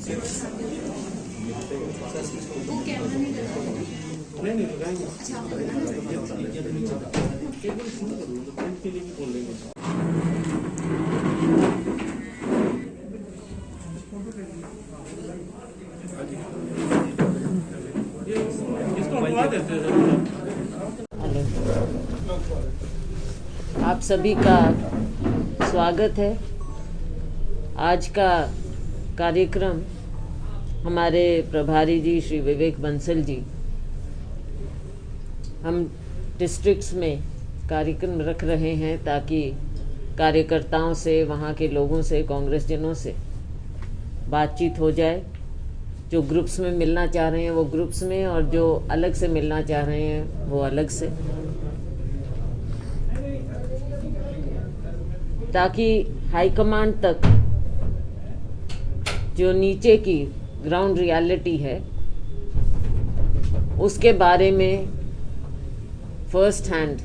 वो कैमरा नहीं लगा है। नहीं नहीं लगाएंगे। अच्छा इसको हटवा देते हैं। आप सभी का स्वागत है। आज का कार्यक्रम हमारे प्रभारी जी श्री विवेक बंसल जी, हम डिस्ट्रिक्ट्स में कार्यक्रम रख रहे हैं ताकि कार्यकर्ताओं से, वहाँ के लोगों से, कांग्रेस जनों से बातचीत हो जाए। जो ग्रुप्स में मिलना चाह रहे हैं वो ग्रुप्स में, और जो अलग से मिलना चाह रहे हैं वो अलग से, ताकि हाईकमांड तक जो नीचे की ग्राउंड रियलिटी है उसके बारे में फर्स्ट हैंड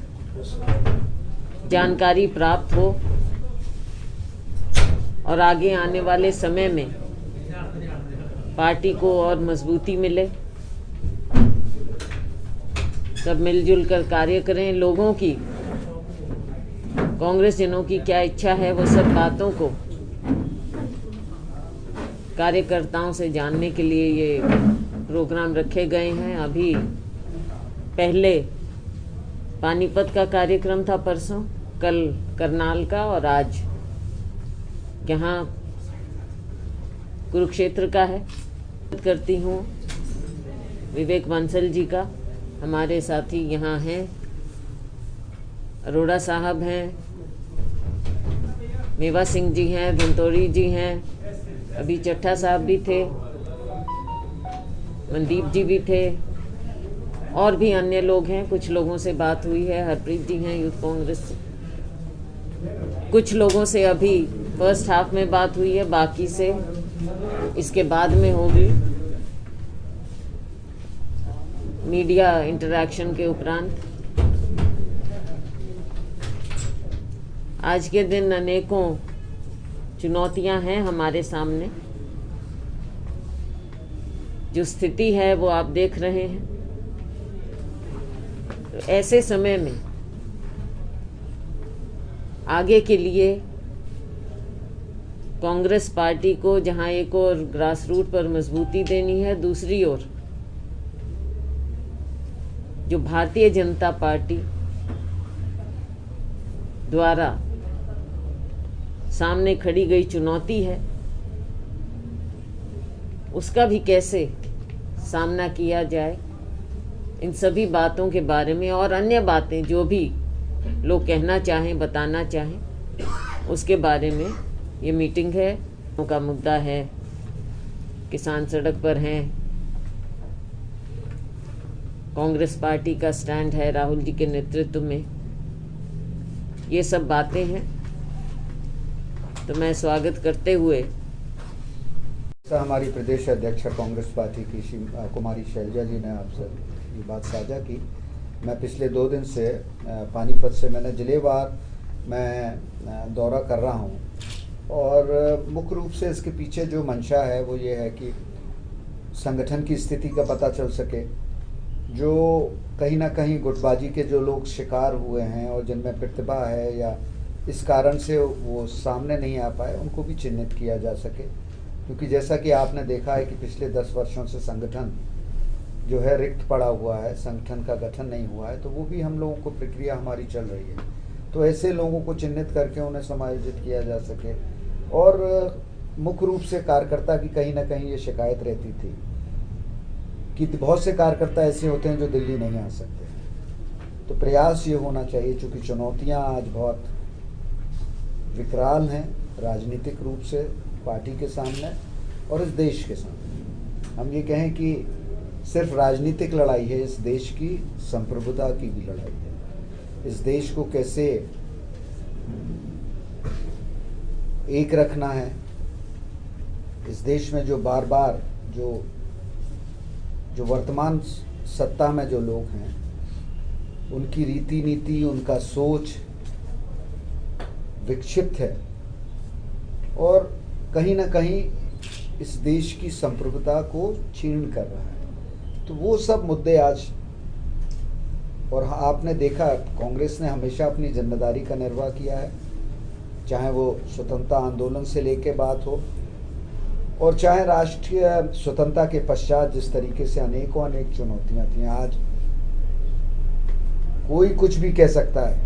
जानकारी प्राप्त हो और आगे आने वाले समय में पार्टी को और मजबूती मिले। सब मिलजुल कर कार्य करें। लोगों की, कांग्रेस जनों की क्या इच्छा है, वो सब बातों को कार्यकर्ताओं से जानने के लिए ये प्रोग्राम रखे गए हैं। अभी पहले पानीपत का कार्यक्रम था परसों, कल करनाल का, और आज यहाँ कुरुक्षेत्र का है। करती हूँ विवेक बंसल जी का। हमारे साथी यहाँ हैं, अरोड़ा साहब हैं, मेवा सिंह जी हैं, धनतोड़ी जी हैं, अभी चट्ठा साहब भी थे, मनदीप जी भी थे, और भी अन्य लोग हैं। कुछ लोगों से बात हुई है, हरप्रीत जी हैं यूथ कांग्रेस से। कुछ लोगों से अभी फर्स्ट हाफ में बात हुई है, बाकी से इसके बाद में होगी मीडिया इंटरैक्शन के उपरांत। आज के दिन अनेकों चुनौतियां हैं हमारे सामने। जो स्थिति है वो आप देख रहे हैं। तो ऐसे समय में आगे के लिए कांग्रेस पार्टी को जहां एक और ग्रास रूट पर मजबूती देनी है, दूसरी ओर जो भारतीय जनता पार्टी द्वारा सामने खड़ी गई चुनौती है, उसका भी कैसे सामना किया जाए, इन सभी बातों के बारे में और अन्य बातें जो भी लोग कहना चाहें, बताना चाहें, उसके बारे में ये मीटिंग है। का मुद्दा है, किसान सड़क पर हैं, कांग्रेस पार्टी का स्टैंड है राहुल जी के नेतृत्व में, ये सब बातें हैं। तो मैं स्वागत करते हुए हमारी प्रदेश अध्यक्ष कांग्रेस पार्टी की कुमारी शैलजा जी ने आपसे ये बात साझा की। मैं पिछले 2 दिन से पानीपत से मैंने जिलेवार मैं दौरा कर रहा हूँ, और मुख्य रूप से इसके पीछे जो मंशा है वो ये है कि संगठन की स्थिति का पता चल सके। जो कहीं ना कहीं गुटबाजी के जो लोग शिकार हुए हैं और जिनमें प्रतिभा है या इस कारण से वो सामने नहीं आ पाए, उनको भी चिन्हित किया जा सके। क्योंकि जैसा कि आपने देखा है कि पिछले 10 वर्षों से संगठन जो है रिक्त पड़ा हुआ है, संगठन का गठन नहीं हुआ है, तो वो भी हम लोगों को प्रक्रिया हमारी चल रही है। तो ऐसे लोगों को चिन्हित करके उन्हें समायोजित किया जा सके। और मुख्य रूप से कार्यकर्ता की कहीं ना कहीं ये शिकायत रहती थी कि बहुत से कार्यकर्ता ऐसे होते हैं जो दिल्ली नहीं आ सकते। तो प्रयास ये होना चाहिए, चूँकि चुनौतियाँ आज बहुत विकराल हैं राजनीतिक रूप से पार्टी के सामने और इस देश के सामने। हम ये कहें कि सिर्फ राजनीतिक लड़ाई है, इस देश की संप्रभुता की भी लड़ाई है। इस देश को कैसे एक रखना है, इस देश में जो बार बार जो वर्तमान सत्ता में जो लोग हैं, उनकी रीति नीति, उनका सोच विक्षिप्त है और कहीं ना कहीं इस देश की संप्रभुता को छीन कर रहा है। तो वो सब मुद्दे आज, और आपने देखा कांग्रेस ने हमेशा अपनी जिम्मेदारी का निर्वाह किया है, चाहे वो स्वतंत्रता आंदोलन से लेके बात हो और चाहे राष्ट्रीय स्वतंत्रता के पश्चात जिस तरीके से अनेक चुनौतियां थी। आज कोई कुछ भी कह सकता है,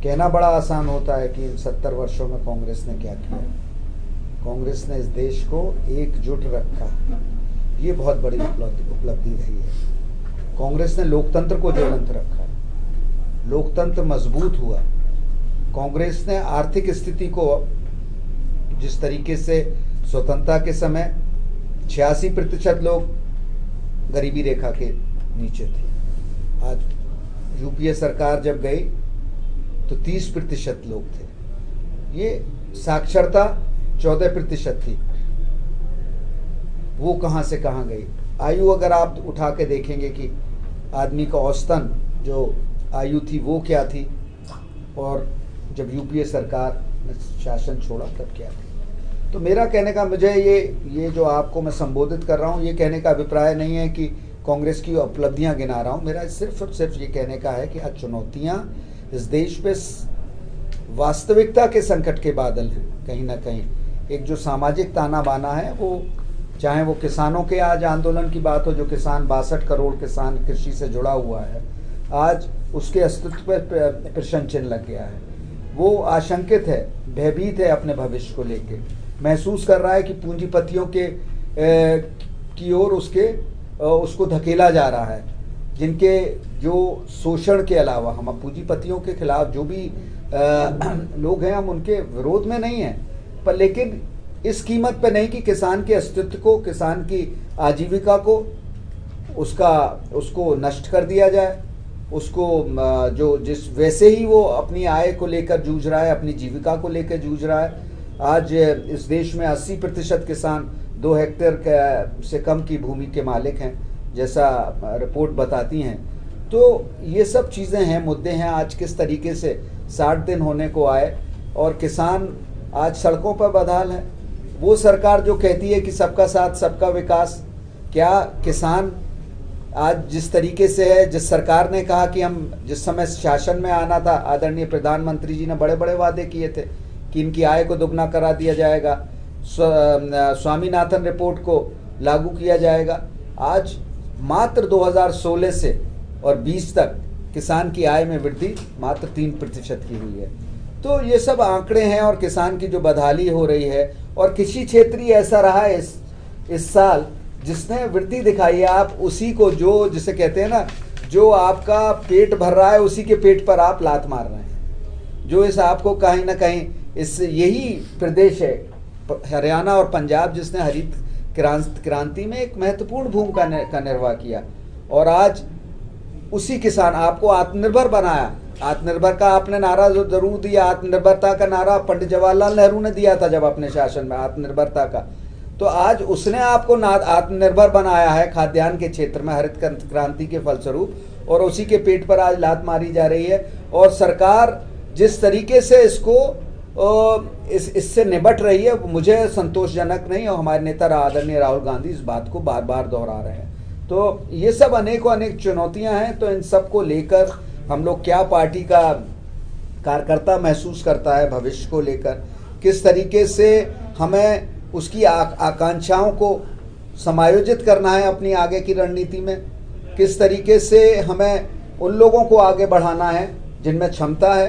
कहना बड़ा आसान होता है कि इन 70 वर्षों में कांग्रेस ने क्या किया। कांग्रेस ने इस देश को एकजुट रखा, ये बहुत बड़ी उपलब्धि रही है। कांग्रेस ने लोकतंत्र को ज्वलंत रखा, लोकतंत्र मजबूत हुआ। कांग्रेस ने आर्थिक स्थिति को, जिस तरीके से स्वतंत्रता के समय 86% लोग गरीबी रेखा के नीचे थे, आज यूपीए सरकार जब गई तो 30% लोग थे। ये साक्षरता 14% थी, वो कहाँ से कहाँ गई। आयु अगर आप उठा के देखेंगे कि आदमी का औसतन जो आयु थी वो क्या थी, और जब यूपीए सरकार ने शासन छोड़ा तब क्या थी। तो मेरा कहने का, मुझे ये जो आपको मैं संबोधित कर रहा हूँ, ये कहने का अभिप्राय नहीं है कि कांग्रेस की उपलब्धियां गिना रहा हूँ। मेरा सिर्फ और सिर्फ ये कहने का है कि आज चुनौतियां इस देश पे वास्तविकता के संकट के बादल हैं। कहीं ना कहीं एक जो सामाजिक ताना बाना है, वो चाहे वो किसानों के आज आंदोलन की बात हो, जो किसान 62 करोड़ किसान कृषि से जुड़ा हुआ है, आज उसके अस्तित्व पर प्रश्न चिन्ह लग गया है। वो आशंकित है, भयभीत है अपने भविष्य को लेके, महसूस कर रहा है कि पूंजीपतियों के की ओर उसको धकेला जा रहा है, जिनके जो शोषण के अलावा, हम पूंजीपतियों के खिलाफ जो भी लोग हैं, हम उनके विरोध में नहीं हैं, पर लेकिन इस कीमत पे नहीं कि किसान के अस्तित्व को, किसान की आजीविका को, उसको नष्ट कर दिया जाए। उसको जो जिस वैसे ही वो अपनी आय को लेकर जूझ रहा है, अपनी जीविका को लेकर जूझ रहा है। आज इस देश में 80% किसान 2 हेक्टेयर से कम की भूमि के मालिक हैं, जैसा रिपोर्ट बताती हैं। तो ये सब चीज़ें हैं, मुद्दे हैं। आज किस तरीके से 60 दिन होने को आए और किसान आज सड़कों पर बदहाल है। वो सरकार जो कहती है कि सबका साथ सबका विकास, क्या किसान आज जिस तरीके से है, जिस सरकार ने कहा कि हम जिस समय शासन में आना था, आदरणीय प्रधानमंत्री जी ने बड़े बड़े वादे किए थे कि इनकी आय को दुगना करा दिया जाएगा, स्वामीनाथन रिपोर्ट को लागू किया जाएगा। आज मात्र 2016 से और 20 तक किसान की आय में वृद्धि मात्र 3% की हुई है। तो ये सब आंकड़े हैं और किसान की जो बदहाली हो रही है, और कृषि क्षेत्र ही ऐसा रहा है इस साल जिसने वृद्धि दिखाई है। आप उसी को, जो जिसे कहते हैं ना, जो आपका पेट भर रहा है उसी के पेट पर आप लात मार रहे हैं। जो इस आपको कहीं ना कहीं यही प्रदेश है हरियाणा और पंजाब जिसने हरित क्रांति में एक महत्वपूर्ण भूमिका का निर्वाह किया, और आज उसी किसान आपको आत्मनिर्भर बनाया। आत्मनिर्भर का आपने नारा जरूर दिया, आत्मनिर्भरता का नारा पंडित जवाहरलाल नेहरू ने दिया था जब अपने शासन में, आत्मनिर्भरता का। तो आज उसने आपको आत्मनिर्भर बनाया है खाद्यान्न के क्षेत्र में हरित क्रांति के फलस्वरूप, और उसी के पेट पर आज लात मारी जा रही है। और सरकार जिस तरीके से इससे निपट रही है, मुझे संतोषजनक नहीं, और हमारे नेता आदरणीय राहुल गांधी इस बात को बार बार दोहरा रहे हैं। तो ये सब अनेक चुनौतियां हैं। तो इन सब को लेकर हम लोग, क्या पार्टी का कार्यकर्ता महसूस करता है भविष्य को लेकर, किस तरीके से हमें उसकी आकांक्षाओं को समायोजित करना है अपनी आगे की रणनीति में, किस तरीके से हमें उन लोगों को आगे बढ़ाना है जिनमें क्षमता है,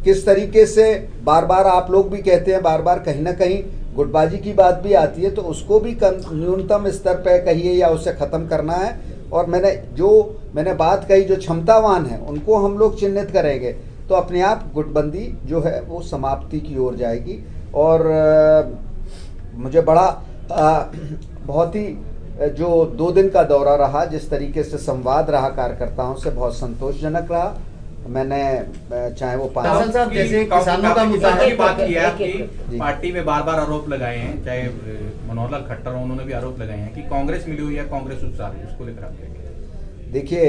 किस तरीके से बार बार आप लोग भी कहते हैं, बार बार कहीं ना कहीं गुटबाजी की बात भी आती है, तो उसको भी न्यूनतम स्तर पर कहिए या उसे ख़त्म करना है। और मैंने बात कही, जो क्षमतावान है उनको हम लोग चिन्हित करेंगे तो अपने आप गुटबंदी जो है वो समाप्ति की ओर जाएगी। और मुझे बड़ा बहुत ही जो 2 दिन का दौरा रहा, जिस तरीके से संवाद रहा कार्यकर्ताओं से, बहुत संतोषजनक रहा। मैंने चाहे वो साहब जैसे किसानों का मुद्दा है, बात किया कि पार्टी में बार बार आरोप लगाए हैं, चाहे मनोहर लाल खट्टर उन्होंने भी आरोप लगाए हैं कि कांग्रेस मिली हुई है, कांग्रेस उत्साह, इसको लेकर आप देखिए,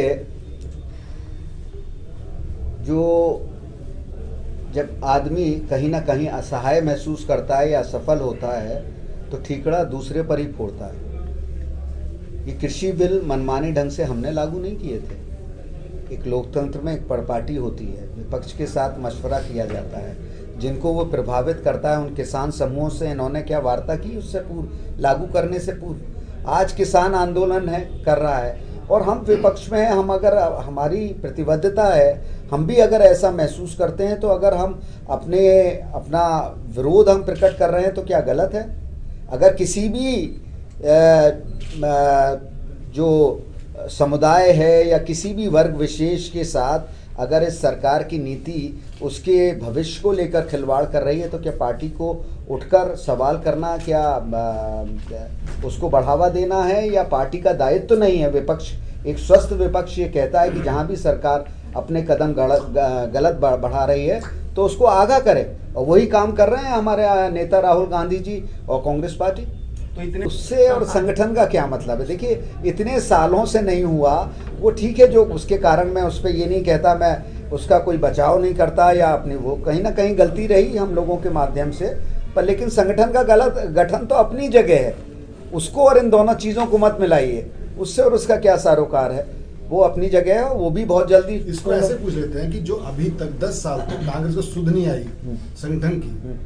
जब आदमी कहीं ना कहीं असहाय महसूस करता है या असफल होता है, तो ठीकरा दूसरे पर ही फोड़ता है। ये कृषि बिल मनमाने ढंग से हमने लागू नहीं किए थे। एक लोकतंत्र में एक परपाटी होती है, विपक्ष के साथ मशवरा किया जाता है, जिनको वो प्रभावित करता है उन किसान समूहों से इन्होंने क्या वार्ता की उससे पूर्व, लागू करने से पूर्व। आज किसान आंदोलन है कर रहा है और हम विपक्ष में हैं। हम अगर हमारी प्रतिबद्धता है, हम भी अगर ऐसा महसूस करते हैं तो अगर हम अपना विरोध हम प्रकट कर रहे हैं तो क्या गलत है? अगर किसी भी जो समुदाय है या किसी भी वर्ग विशेष के साथ अगर इस सरकार की नीति उसके भविष्य को लेकर खिलवाड़ कर रही है तो क्या पार्टी को उठकर सवाल करना, क्या उसको बढ़ावा देना है या पार्टी का दायित्व तो नहीं है? विपक्ष, एक स्वस्थ विपक्ष ये कहता है कि जहां भी सरकार अपने कदम गलत बढ़ा रही है तो उसको आगाह करे, और वही काम कर रहे हैं हमारे नेता राहुल गांधी जी और कांग्रेस पार्टी। तो इतने उससे और संगठन का क्या मतलब है? देखिए, इतने सालों से नहीं हुआ वो ठीक है, जो उसके कारण मैं उस पर ये नहीं कहता, मैं उसका कोई बचाव नहीं करता या अपनी, वो कहीं ना कहीं गलती रही हम लोगों के माध्यम से, पर लेकिन संगठन का गलत गठन तो अपनी जगह है, उसको और इन दोनों चीज़ों को मत मिलाइए। उससे और उसका क्या सारोकार है, वो अपनी जगह है, वो भी बहुत जल्दी। इसको ऐसे पूछ लेते हैं कि जो अभी तक 10 साल तक कांग्रेस को सुध नहीं आई संगठन की,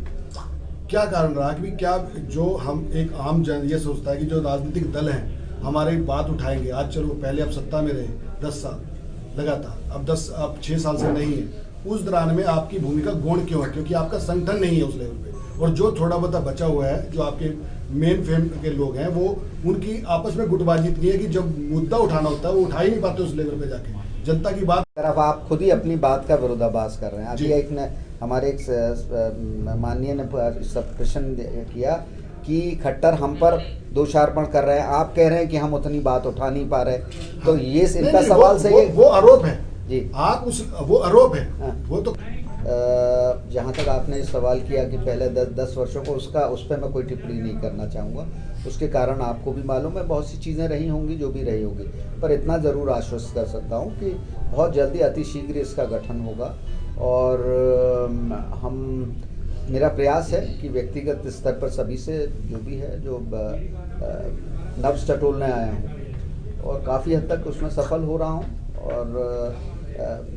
क्या कारण रहा कि क्या जो हम एक आम जन ये सोचता है कि जो राजनीतिक दल हैं हमारी बात उठाएंगे, आज चलो पहले आप सत्ता में रहे 10 साल लगातार, अब 6 साल से नहीं है, उस दौरान में आपकी भूमिका गौण क्यों है? क्योंकि आपका संगठन नहीं है उस लेवल पे, और जो थोड़ा बहुत बचा हुआ है, जो आपके मेन फेम के लोग हैं, वो उनकी आपस में गुटबाजी इतनी है कि जब मुद्दा उठाना होता है वो उठा ही नहीं पाते उस लेवल पे जाके। जनता की बात तरफ आप खुद ही अपनी बात का विरोधाभास कर रहे हैं। अभी एक ने हमारे एक माननीय ने सब प्रश्न किया कि खट्टर हम पर दोषारोपण कर रहे हैं, आप कह रहे हैं कि हम उतनी बात उठा नहीं पा रहे, तो ये इनका सवाल सही है। वो आरोप है जी, आप वो आरोप है। हाँ। वो तो जहाँ तक आपने सवाल किया कि पहले 10 वर्षों को, उस पर मैं कोई टिप्पणी नहीं करना चाहूँगा। उसके कारण आपको भी मालूम है बहुत सी चीज़ें रही होंगी जो भी रही होगी, पर इतना ज़रूर आश्वस्त कर सकता हूँ कि बहुत जल्दी अतिशीघ्र इसका गठन होगा। और मेरा प्रयास है कि व्यक्तिगत स्तर पर सभी से जो भी है, जो नब्ज़ टटोलने आया हूँ और काफ़ी हद तक उसमें सफल हो रहा हूँ, और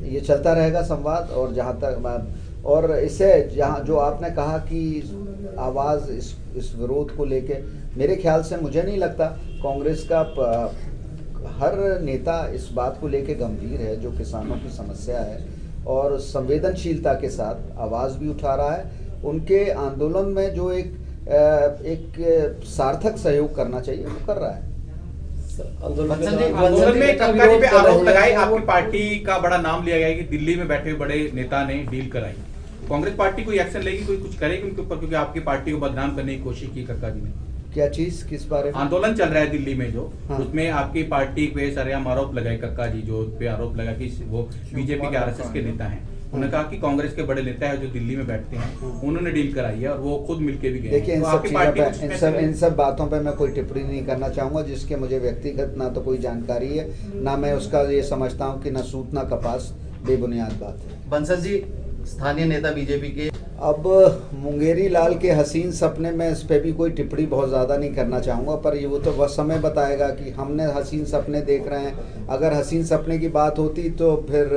ये चलता रहेगा संवाद। और जहाँ तक और इससे जहाँ जो आपने कहा कि आवाज़ इस विरोध को लेके, मेरे ख्याल से मुझे नहीं लगता कांग्रेस का हर नेता इस बात को लेके गंभीर है जो किसानों की समस्या है, और संवेदनशीलता के साथ आवाज़ भी उठा रहा है। उनके आंदोलन में जो एक सार्थक सहयोग करना चाहिए वो कर रहा है। आंदोलन में कक्का जी पे आरोप लगाए, आपकी पार्टी का बड़ा नाम लिया गया है कि दिल्ली में बैठे बड़े नेता ने डील कराई। कांग्रेस पार्टी कोई एक्शन लेगी, कोई कुछ करेगी उनके ऊपर, क्योंकि आपकी पार्टी को बदनाम करने की कोशिश की कक्का जी ने? क्या चीज, किस बारे में? आंदोलन चल रहा है दिल्ली में जो, हाँ। उसमें आपकी पार्टी पे सरेआम आरोप लगाए कक्का जी, जो पे आरोप लगा कि वो बीजेपी के आरएसएस के नेता हैं। उन्होंने कहा कि कांग्रेस के बड़े नेता है जो दिल्ली में बैठते हैं, उन्होंने डील कराई है और वो खुद मिलके भी गए। देखिए, इन तो सब आपकी चीज़ों पार्टी पे, इन सब बातों पे मैं कोई टिप्पणी नहीं करना चाहूँगा जिसके मुझे व्यक्तिगत ना तो कोई जानकारी है, ना मैं उसका ये समझता हूँ कि ना सूत ना कपास, बेबुनियाद बात है। बंसल जी, स्थानीय नेता बीजेपी के, अब मुंगेरी लाल के हसीन सपने में इस पे भी कोई टिप्पणी बहुत ज़्यादा नहीं करना चाहूँगा, पर ये वो तो वह समय बताएगा कि हमने हसीन सपने देख रहे हैं। अगर हसीन सपने की बात होती तो फिर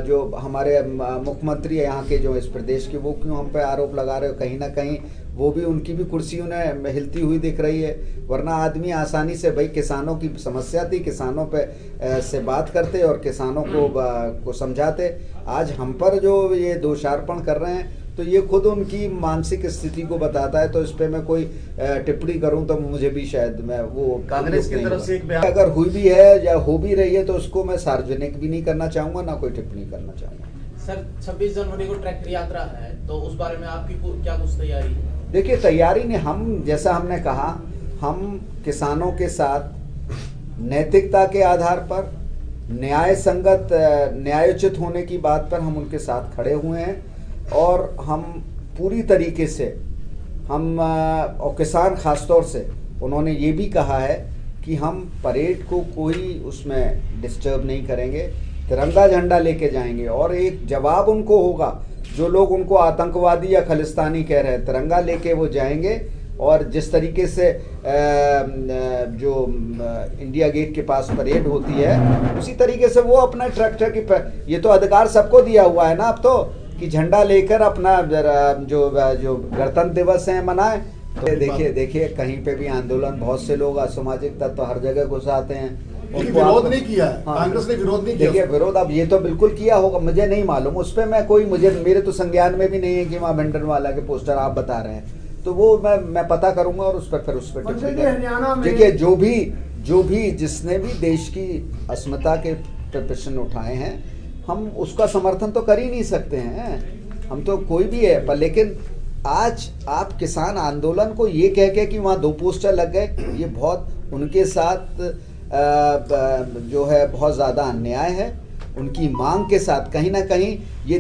जो हमारे मुख्यमंत्री यहाँ के जो इस प्रदेश के, वो क्यों हम पे आरोप लगा रहे हो? कहीं ना कहीं वो भी, उनकी भी कुर्सी उन्हें हिलती हुई दिख रही है। वरना आदमी आसानी से, भाई किसानों की समस्या थी, किसानों पे से बात करते और किसानों को समझाते। आज हम पर जो ये दोषारोपण कर रहे हैं तो ये खुद उनकी मानसिक स्थिति को बताता है। तो इस पे मैं कोई टिप्पणी करूं तो मुझे भी शायद मैं वो कांग्रेस की तरफ से एक बयान अगर हुई भी है या हो भी रही है तो उसको मैं सार्वजनिक भी नहीं करना चाहूँगा, ना कोई टिप्पणी करना चाहूँगा। सर, 26 जनवरी को ट्रैक्टर यात्रा है, तो उस बारे में आपकी क्या कुछ तैयारी है? देखिए, तैयारी ने, हम जैसा हमने कहा, हम किसानों के साथ नैतिकता के आधार पर, न्याय संगत, न्यायोचित होने की बात पर हम उनके साथ खड़े हुए हैं। और हम पूरी तरीके से और किसान खासतौर से, उन्होंने ये भी कहा है कि हम परेड को कोई उसमें डिस्टर्ब नहीं करेंगे, तिरंगा झंडा लेके जाएंगे और एक जवाब उनको होगा। जो लोग उनको आतंकवादी या खालिस्तानी कह रहे हैं, तिरंगा लेके वो जाएंगे और जिस तरीके से जो इंडिया गेट के पास परेड होती है, उसी तरीके से वो अपना ट्रैक्टर की ये तो अधिकार सबको दिया हुआ है ना अब तो, कि झंडा लेकर अपना जो गणतंत्र दिवस है मनाएं। तो देखिए कहीं पे भी आंदोलन, बहुत से लोग असामाजिक तत्व हर जगह घुस आते हैं। लेकिन विरोध नहीं किया है, कांग्रेस ने विरोध नहीं किया। देखिए विरोध अब ये तो बिल्कुल किया होगा, मुझे नहीं मालूम उस पर, मैं कोई मेरे तो संज्ञान में भी नहीं है कि वहाँ भिंडरवाला के पोस्टर आप बता रहे हैं, तो वो मैं पता करूंगा और उस पर फिर उस पर देखिए जो भी जिसने भी देश की अस्मिता के प्रश्न उठाए हैं, हम उसका समर्थन तो कर ही नहीं सकते हैं, हम तो कोई भी है पर। लेकिन आज आप किसान आंदोलन को ये कह के कि वहाँ 2 पोस्टर लग गए, ये बहुत उनके साथ जो है बहुत ज़्यादा अन्याय है। उनकी मांग के साथ कहीं ना कहीं ये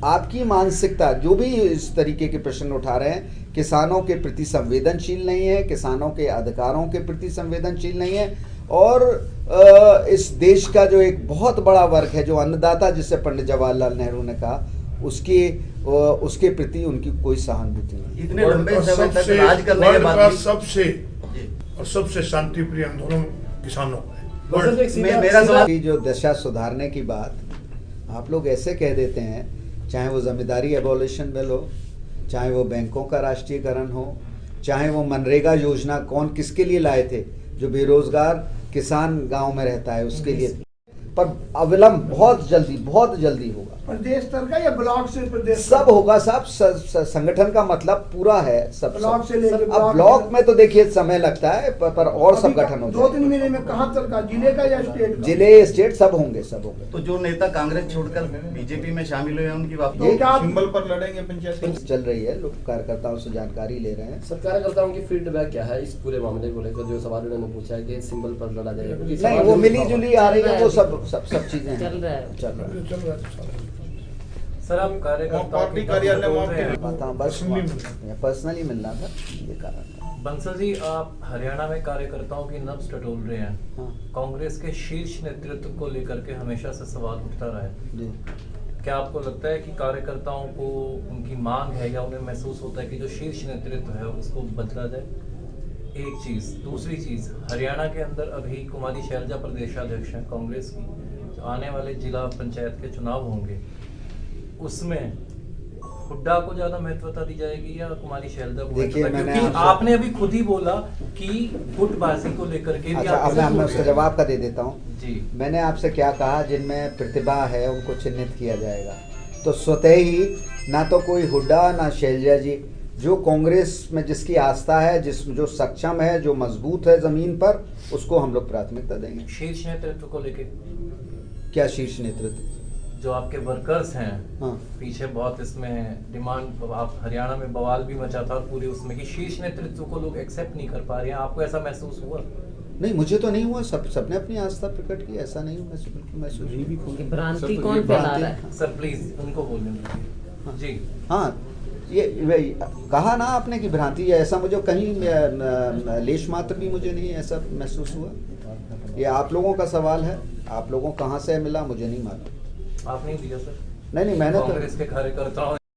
आपकी मानसिकता, जो भी इस तरीके के प्रश्न उठा रहे हैं, किसानों के प्रति संवेदनशील नहीं है, किसानों के अधिकारों के प्रति संवेदनशील नहीं है, और इस देश का जो एक बहुत बड़ा वर्ग है, जो अन्नदाता जिसे पंडित जवाहरलाल नेहरू ने कहा, उसके प्रति उनकी कोई सहानुभूति नहीं। इतने लंबे समय तक राज करने के बाद भी सबसे शांति प्रिय आंदोलन किसानों का है। मेरा सवाल की जो दशा सुधारने की बात आप लोग ऐसे कह देते हैं, चाहे वो जमींदारी एबॉलिशन बिल हो, चाहे वो बैंकों का राष्ट्रीयकरण हो, चाहे वो मनरेगा योजना कौन किसके लिए लाए थे, जो बेरोजगार किसान गांव में रहता है उसके लिए, पर अविलंब बहुत जल्दी होगा। प्रदेश स्तर का या ब्लॉक से प्रदेश सब होगा, सब संगठन का मतलब पूरा है, सब ब्लॉक से लेकर अब ब्लॉक में तो देखिए समय लगता है, पर और सब गठन हो 2-3 महीने में कहाँ तक का, जिले का या स्टेट का? जिले स्टेट सब होंगे। तो जो नेता कांग्रेस छोड़कर बीजेपी में शामिल हुए हैं, उनकी वापसी ये सिंबल पर लड़ेंगे पंचायत चल रही है, लोग कार्यकर्ताओं से जानकारी ले रहे हैं। सर कार्यकर्ताओं की फीडबैक क्या है इस पूरे मामले को लेकर, जो सवाल उन्होंने पूछा है कि सिंबल पर लड़ा जाएगा? नहीं, वो मिली जुली आ रही है, वो सब चीजें चल रहा है। सर आप पार्टी कार्यालय पर्सनली मिलना था, ये कारण था। बंसल जी, आप हरियाणा में कार्यकर्ताओं की नब्ज टटोल रहे हैं। हाँ। कांग्रेस के शीर्ष नेतृत्व को लेकर के हमेशा से सवाल उठता रहा है। जी। क्या आपको लगता है कि कार्यकर्ताओं को उनकी मांग है या उन्हें महसूस होता है कि जो शीर्ष नेतृत्व है उसको बदला जाए? एक चीज। दूसरी चीज, हरियाणा के अंदर अभी कुमारी शैलजा प्रदेशाध्यक्ष हैं कांग्रेस की। तो आने वाले जिला पंचायत के चुनाव होंगे, उसमें हुड्डा को ज्यादा महत्वता दी जाएगी या कुमारी शैलजा को? देखिए, क्योंकि आपने अभी खुद ही बोला कि गुटबाजी को लेकर के भी अच्छा, अब मैं उसका जवाब का दे देता हूँ जी। मैंने आपसे क्या कहा, जिनमें प्रतिभा है उनको चिन्हित किया जाएगा। तो स्वतः ही ना तो कोई हुड्डा ना शैलजा जी, जो कांग्रेस में जिसकी आस्था है, जो सक्षम है, जो मजबूत है जमीन पर, उसको हम लोग प्राथमिकता देंगे। शीर्ष नेतृत्व को लेके क्या शीर्ष नेतृत्व? जो आपके वर्कर्स हैं, हाँ। पीछे बहुत इसमें डिमांड, आप हरियाणा में बवाल भी मचा था और पूरी उसमें कि शीर्ष नेतृत्व को लोग एक्सेप्ट नहीं कर पा रहे हैं। आपको ऐसा महसूस हुआ? नहीं, मुझे तो नहीं हुआ, सबने अपनी आस्था प्रकट की, ऐसा नहीं हुआ, बिल्कुल महसूस कि भ्रांति कौन फैला रहा है? सर प्लीज उनको बोलने दीजिए। जी हाँ, ये कहा ना आपने कि भ्रांति है, ऐसा मुझे कहीं लेश मात्र भी मुझे नहीं ऐसा महसूस हुआ। ये आप लोगों का सवाल है, आप लोगों कहाँ से मिला मुझे नहीं मालूम। आप नहीं दिया सर? नहीं, मैंने तो कांग्रेस के कार्यकर्ताओं